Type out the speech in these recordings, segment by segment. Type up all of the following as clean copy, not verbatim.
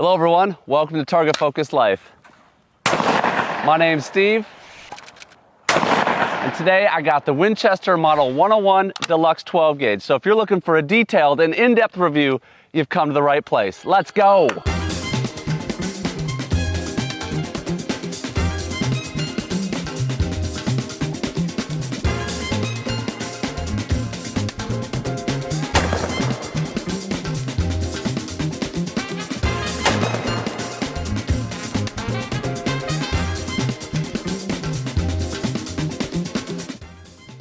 Hello everyone, welcome to Target Focused Life. My name's Steve, and today I got the Winchester Model 101 Deluxe 12 gauge. So if you're looking for a detailed and in-depth review, you've come to the right place. Let's go!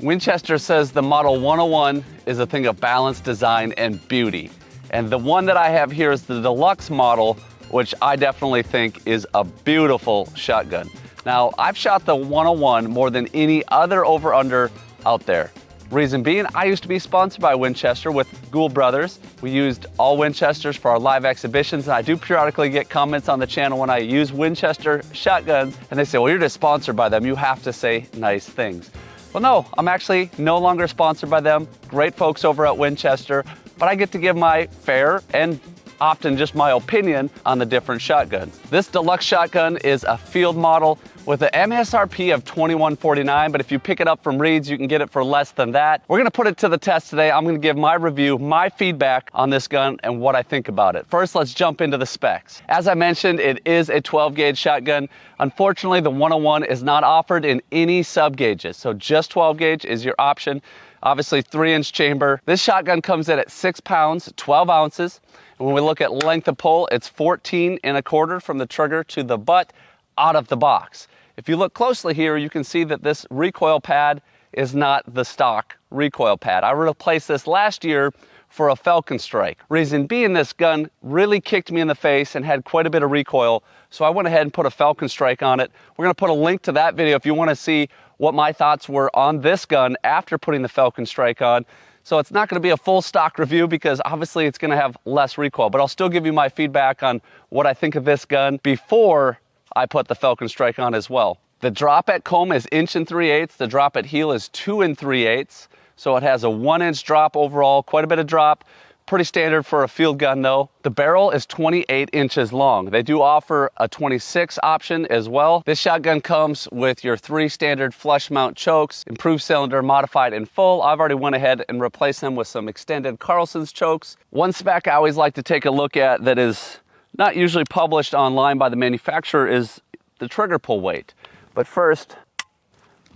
Winchester says the Model 101 is a thing of balance, design, and beauty. And the one that I have here is the Deluxe model, which I definitely think is a beautiful shotgun. Now, I've shot the 101 more than any other over-under out there. Reason being, I used to be sponsored by Winchester with Gould Brothers. We used all Winchesters for our live exhibitions, and I do periodically get comments on the channel when I use Winchester shotguns, and they say, well, you're just sponsored by them. You have to say nice things. Well, no, I'm actually no longer sponsored by them. Great folks over at Winchester, but I get to give my fair and often just my opinion on the different shotguns. This Deluxe shotgun is a field model with an MSRP of $21.49, but if you pick it up from Reed's, you can get it for less than that. We're gonna put it to the test today. I'm gonna give my review, my feedback on this gun and what I think about it. First, let's jump into the specs. As I mentioned, it is a 12 gauge shotgun. Unfortunately, the 101 is not offered in any sub gauges, so just 12 gauge is your option. Obviously 3-inch chamber. This shotgun comes in at 6 pounds, 12 ounces. And when we look at length of pull, it's 14 1/4 from the trigger to the butt out of the box. If you look closely here, you can see that this recoil pad is not the stock recoil pad. I replaced this last year for a Falcon Strike. Reason being, this gun really kicked me in the face and had quite a bit of recoil, so I went ahead and put a Falcon Strike on it. We're gonna put a link to that video if you wanna see what my thoughts were on this gun after putting the Falcon Strike on. So it's not gonna be a full stock review because obviously it's gonna have less recoil, but I'll still give you my feedback on what I think of this gun before I put the Falcon Strike on as well. The drop at comb is 1 3/8. The drop at heel is 2 3/8. So it has a 1-inch drop overall, quite a bit of drop. Pretty standard for a field gun though. The barrel is 28 inches long. They do offer a 26 option as well. This shotgun comes with your 3 standard flush mount chokes, improved cylinder, modified in full. I've already went ahead and replaced them with some extended Carlson's chokes. One spec I always like to take a look at that is not usually published online by the manufacturer is the trigger pull weight. But first,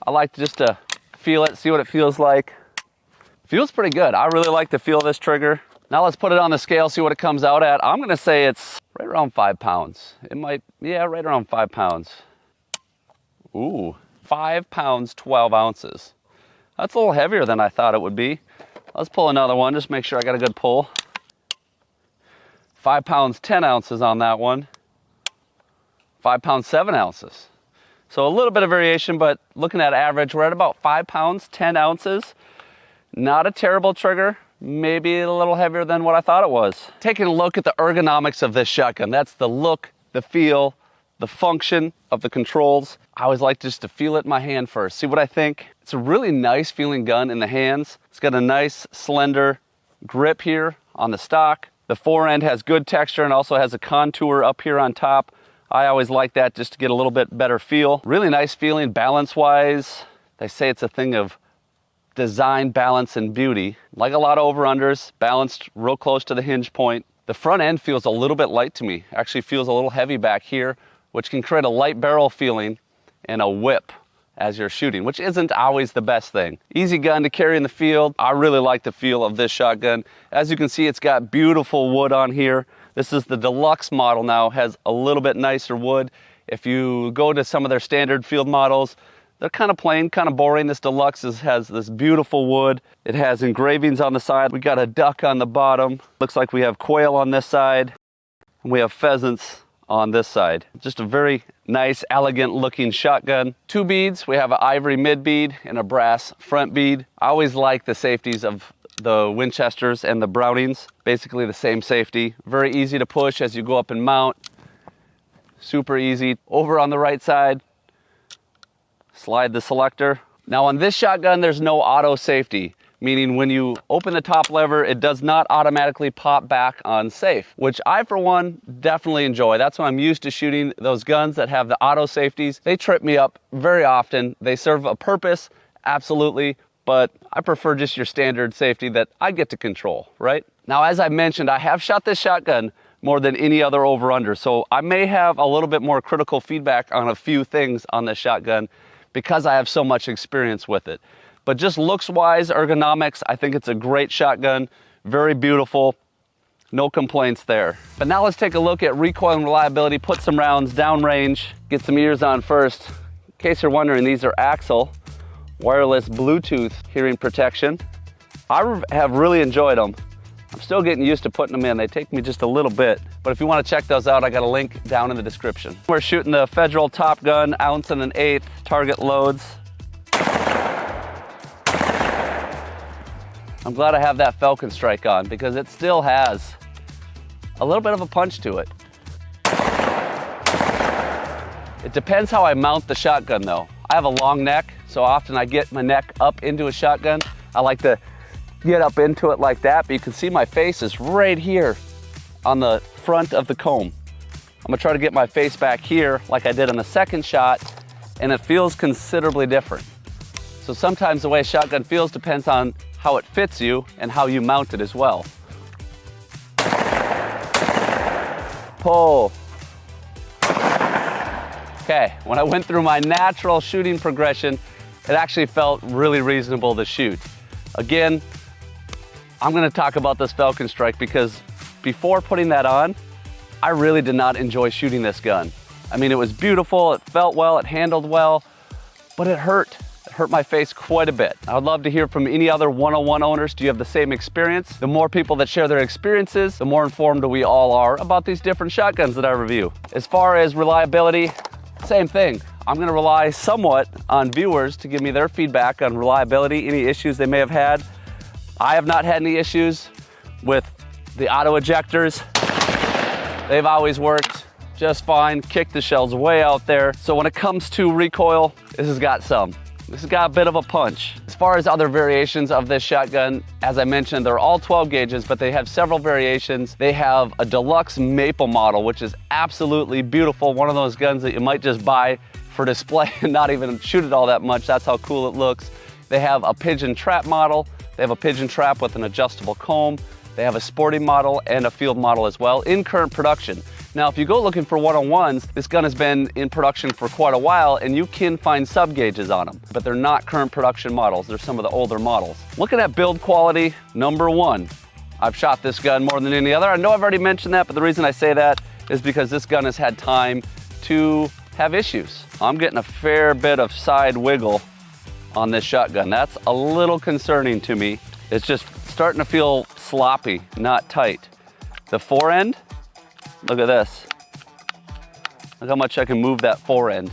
I like just to feel it, see what it feels like. Feels pretty good. I really like the feel of this trigger. Now let's put it on the scale, see what it comes out at. I'm gonna say it's right around 5 pounds. It might, yeah, right around 5 pounds. Ooh, 5 pounds, 12 ounces. That's a little heavier than I thought it would be. Let's pull another one, just make sure I got a good pull. 5 pounds, 10 ounces on that one. 5 pounds, 7 ounces. So a little bit of variation, but looking at average, we're at about 5 pounds, 10 ounces. Not a terrible trigger, maybe a little heavier than what I thought it was. Taking a look at the ergonomics of this shotgun, that's the look, the feel, the function of the controls. I always like just to feel it in my hand first, see what I think. It's a really nice feeling gun in the hands. It's got a nice slender grip here on the stock. The forend has good texture and also has a contour up here on top. I always like that just to get a little bit better feel. Really nice feeling balance-wise. They say it's a thing of design, balance, and beauty. Like a lot of over-unders, balanced real close to the hinge point. The front end feels a little bit light to me. Actually feels a little heavy back here, which can create a light barrel feeling and a whip as you're shooting, which isn't always the best thing. Easy gun to carry in the field. I really like the feel of this shotgun. As you can see, it's got beautiful wood on here. This is the Deluxe model now, has a little bit nicer wood. If you go to some of their standard field models, they're kind of plain, kind of boring. This Deluxe has this beautiful wood. It has engravings on the side. We got a duck on the bottom. Looks like we have quail on this side, and we have pheasants on this side. Just a very nice, elegant looking shotgun. 2 beads. We have an ivory mid bead and a brass front bead. I always like the safeties of the Winchesters and the Brownings. Basically the same safety. Very easy to push as you go up and mount. Super easy. Over on the right side, slide the selector. Now on this shotgun, there's no auto safety, meaning when you open the top lever, it does not automatically pop back on safe, which I, for one, definitely enjoy. That's when I'm used to shooting those guns that have the auto safeties. They trip me up very often. They serve a purpose, absolutely, but I prefer just your standard safety that I get to control, right? Now, as I mentioned, I have shot this shotgun more than any other over-under, so I may have a little bit more critical feedback on a few things on this shotgun because I have so much experience with it. But just looks-wise, ergonomics, I think it's a great shotgun, very beautiful, no complaints there. But now let's take a look at recoil and reliability, put some rounds downrange, get some ears on first. In case you're wondering, these are Axle wireless Bluetooth hearing protection. I have really enjoyed them. I'm still getting used to putting them in. They take me just a little bit. But if you want to check those out, I got a link down in the description. We're shooting the Federal Top Gun 1 1/8 ounce target loads. I'm glad I have that Falcon Strike on because it still has a little bit of a punch to it. It depends how I mount the shotgun though. I have a long neck, so often I get my neck up into a shotgun. I like to get up into it like that, but you can see my face is right here on the front of the comb. I'm gonna try to get my face back here like I did on the second shot, and it feels considerably different. So sometimes the way a shotgun feels depends on how it fits you and how you mount it as well. Pull. Okay, when I went through my natural shooting progression, it actually felt really reasonable to shoot. Again, I'm gonna talk about this Falcon Strike because before putting that on, I really did not enjoy shooting this gun. I mean, it was beautiful, it felt well, it handled well, but it hurt. It hurt my face quite a bit. I would love to hear from any other 101 owners. Do you have the same experience? The more people that share their experiences, the more informed we all are about these different shotguns that I review. As far as reliability, same thing. I'm gonna rely somewhat on viewers to give me their feedback on reliability, any issues they may have had. I have not had any issues with the auto ejectors. They've always worked just fine. Kick the shells way out there. So when it comes to recoil, this has got some. This has got a bit of a punch. As far as other variations of this shotgun, as I mentioned, they're all 12 gauges, but they have several variations. They have a deluxe maple model, which is absolutely beautiful. One of those guns that you might just buy for display and not even shoot it all that much. That's how cool it looks. They have a pigeon trap model. They have a pigeon trap with an adjustable comb. They have a sporting model and a field model as well in current production. Now, if you go looking for 101s, this gun has been in production for quite a while and you can find sub gauges on them, but they're not current production models. They're some of the older models. Looking at build quality, number one. I've shot this gun more than any other. I know I've already mentioned that, but the reason I say that is because this gun has had time to have issues. I'm getting a fair bit of side wiggle on this shotgun. That's a little concerning to me. It's just starting to feel sloppy, not tight. The forend, look at this. Look how much I can move that forend.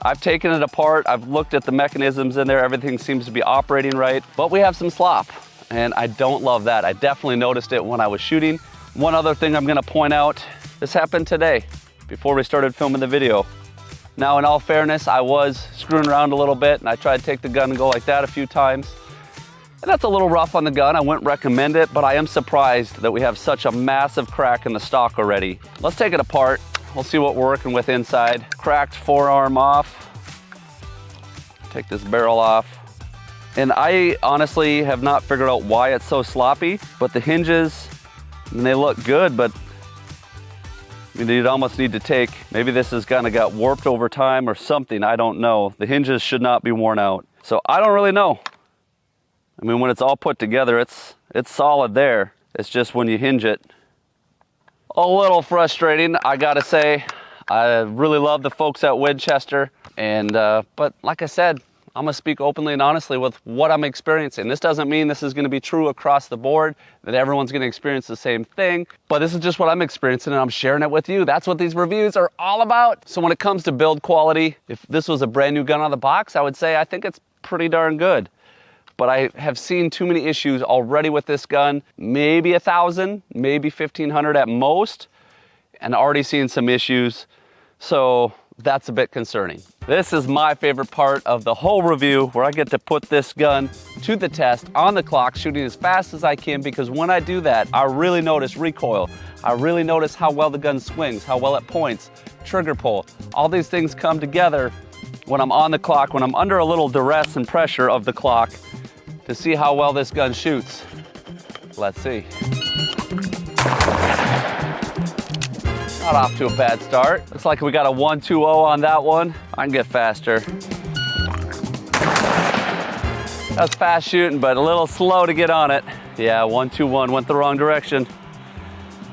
I've taken it apart, I've looked at the mechanisms in there, everything seems to be operating right, but we have some slop, and I don't love that. I definitely noticed it when I was shooting. One other thing I'm gonna point out, this happened today, before we started filming the video. Now, in all fairness, I was screwing around a little bit and I tried to take the gun and go like that a few times. And that's a little rough on the gun. I wouldn't recommend it, but I am surprised that we have such a massive crack in the stock already. Let's take it apart. We'll see what we're working with inside. Cracked forearm off. Take this barrel off. And I honestly have not figured out why it's so sloppy, but the hinges, I mean, they look good, but you'd almost need to take, maybe this has kind of got warped over time or something, I don't know. The hinges should not be worn out. So I don't really know. I mean, when it's all put together, it's solid there. It's just when you hinge it, a little frustrating, I gotta say. I really love the folks at Winchester, and but like I said, I'm gonna speak openly and honestly with what I'm experiencing. This doesn't mean this is gonna be true across the board, that everyone's gonna experience the same thing, but this is just what I'm experiencing and I'm sharing it with you. That's what these reviews are all about. So when it comes to build quality, if this was a brand new gun out of the box, I would say I think it's pretty darn good. But I have seen too many issues already with this gun, maybe 1,000, maybe 1,500 at most, and already seen some issues. So that's a bit concerning. This is my favorite part of the whole review, where I get to put this gun to the test on the clock, shooting as fast as I can, because when I do that, I really notice recoil. I really notice how well the gun swings, how well it points, trigger pull. All these things come together when I'm on the clock, when I'm under a little duress and pressure of the clock, to see how well this gun shoots. Let's see. Not off to a bad start. Looks like we got a 1-2-0 on that one. I can get faster. That's fast shooting, but a little slow to get on it. Yeah, 1-2-1, went the wrong direction.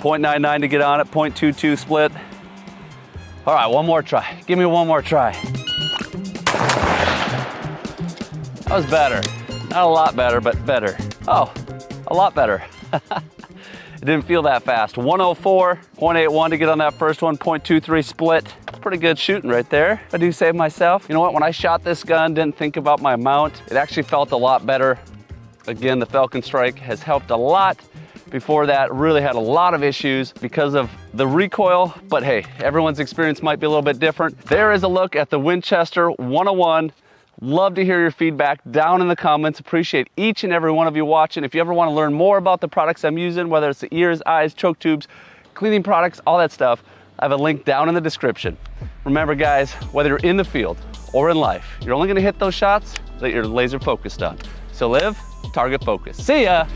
0.99 to get on it, 0.22 split. All right, one more try. Give me one more try. That was better. Not a lot better, but better. Oh, a lot better. It didn't feel that fast. 104, 0.81 to get on that first one, 0.23 split. Pretty good shooting right there, I do say myself. You know what, when I shot this gun, didn't think about my mount. It actually felt a lot better. Again, the Falcon Strike has helped a lot. Before that, really had a lot of issues because of the recoil, but hey, everyone's experience might be a little bit different. There is a look at the Winchester 101. Love to hear your feedback down in the comments. Appreciate each and every one of you watching. If you ever want to learn more about the products I'm using, whether it's the ears, eyes, choke tubes, cleaning products, all that stuff, I have a link down in the description. Remember guys, whether you're in the field or in life, you're only going to hit those shots that you're laser focused on. So live, target focus. See ya!